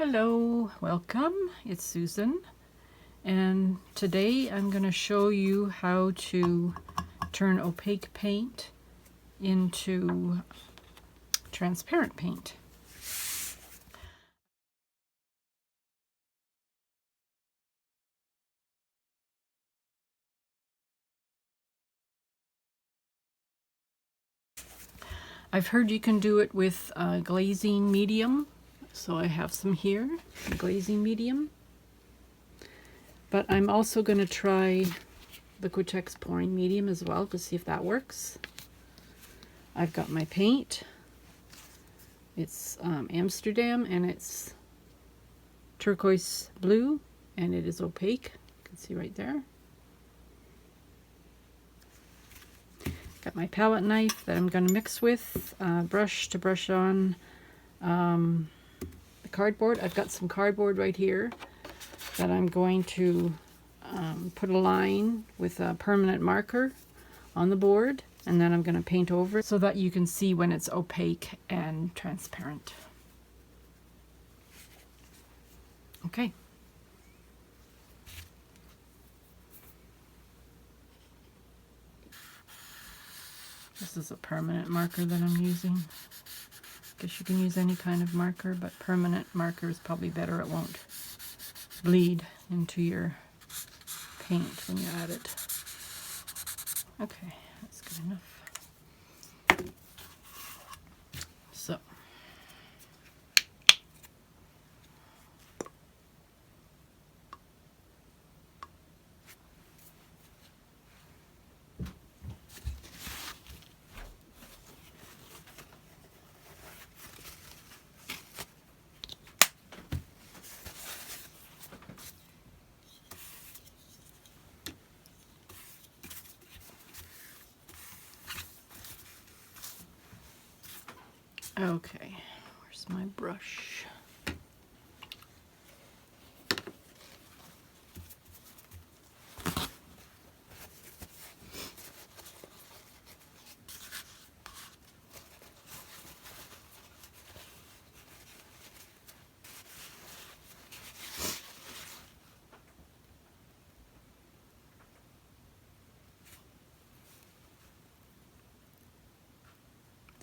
Hello, welcome. It's Susan, and today I'm going to show you how to turn opaque paint into transparent paint. I've heard you can do it with glazing medium, so I have some here, glazing medium. But I'm also going to try Liquitex pouring medium as well to see if that works. I've got my paint. It's Amsterdam, and it's turquoise blue, and it is opaque. You can see right there. Got my palette knife that I'm going to mix with, brush to brush on the cardboard. I've got some cardboard right here that I'm going to put a line with a permanent marker on the board, and then I'm going to paint over it so that you can see when it's opaque and transparent. Okay. This is a permanent marker that I'm using. Guess you can use any kind of marker, but permanent marker is probably better. It won't bleed into your paint when you add it. Okay, that's good enough. So, okay, where's my brush?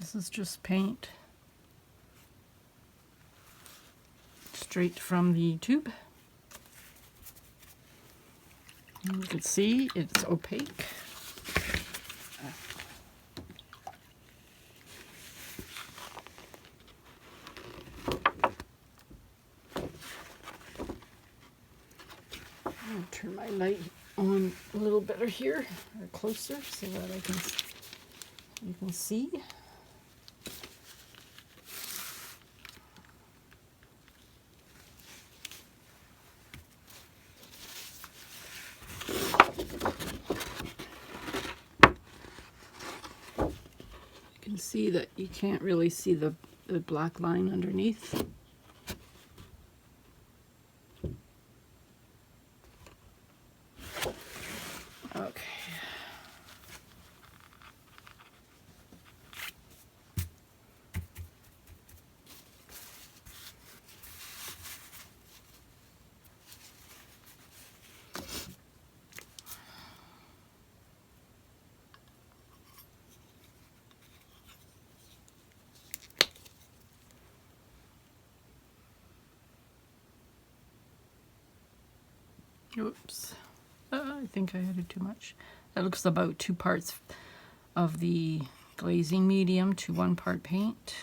This is just paint straight from the tube. And you can see it's opaque. I'll turn my light on a little better here, or closer, so that you can see. You can see that you can't really see the black line underneath. Okay. Oops. I think I added too much. That looks about 2 parts of the glazing medium to 1 part paint.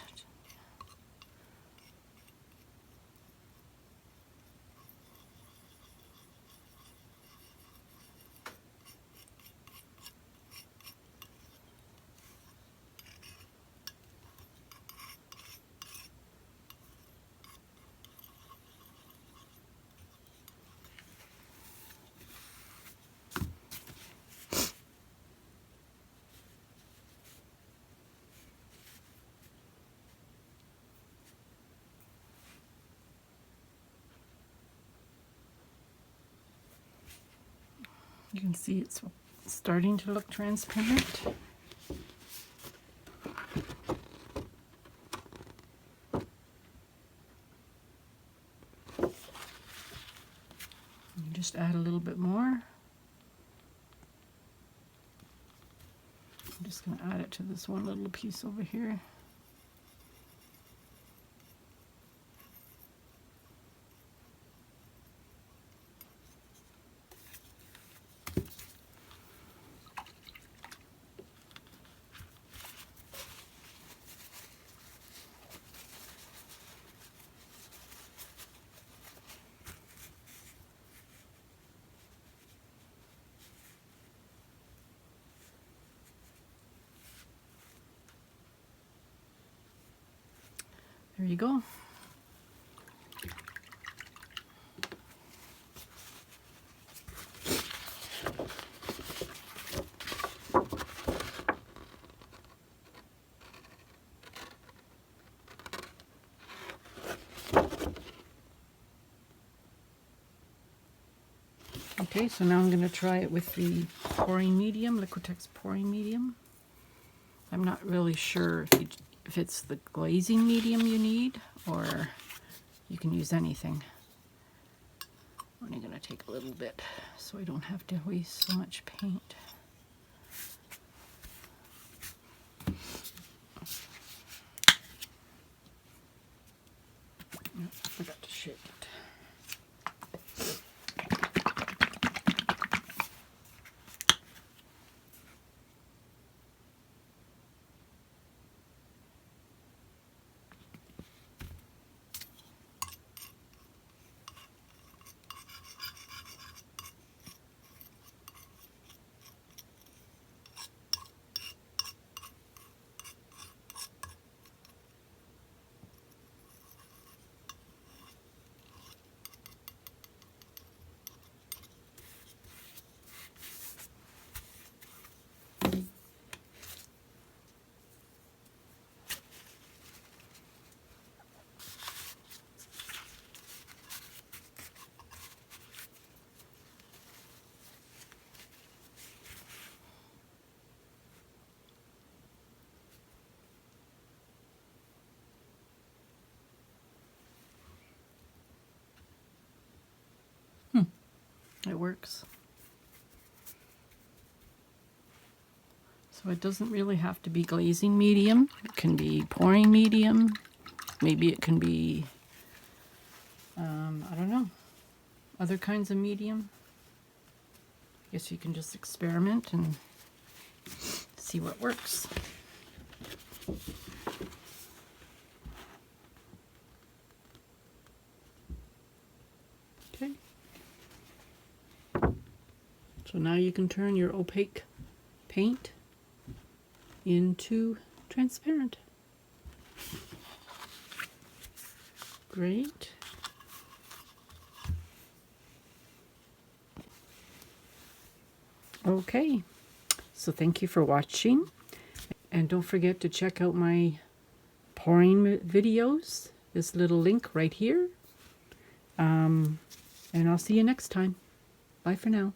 You can see it's starting to look transparent. little bit more. I'm just going to add it to this one little piece over here. There you go. Okay, so now I'm going to try it with the pouring medium, Liquitex pouring medium. I'm not really sure if it's the glazing medium you need, or you can use anything. I'm only going to take a little bit so I don't have to waste so much paint. No, I forgot to shake it. It works. So it doesn't really have to be glazing medium. It can be pouring medium. Maybe it can be, I don't know, other kinds of medium. I guess you can just experiment and see what works. Okay. So now you can turn your opaque paint into transparent. Great. Okay, so thank you for watching, and don't forget to check out my pouring videos, this little link right here, and I'll see you next time. Bye for now.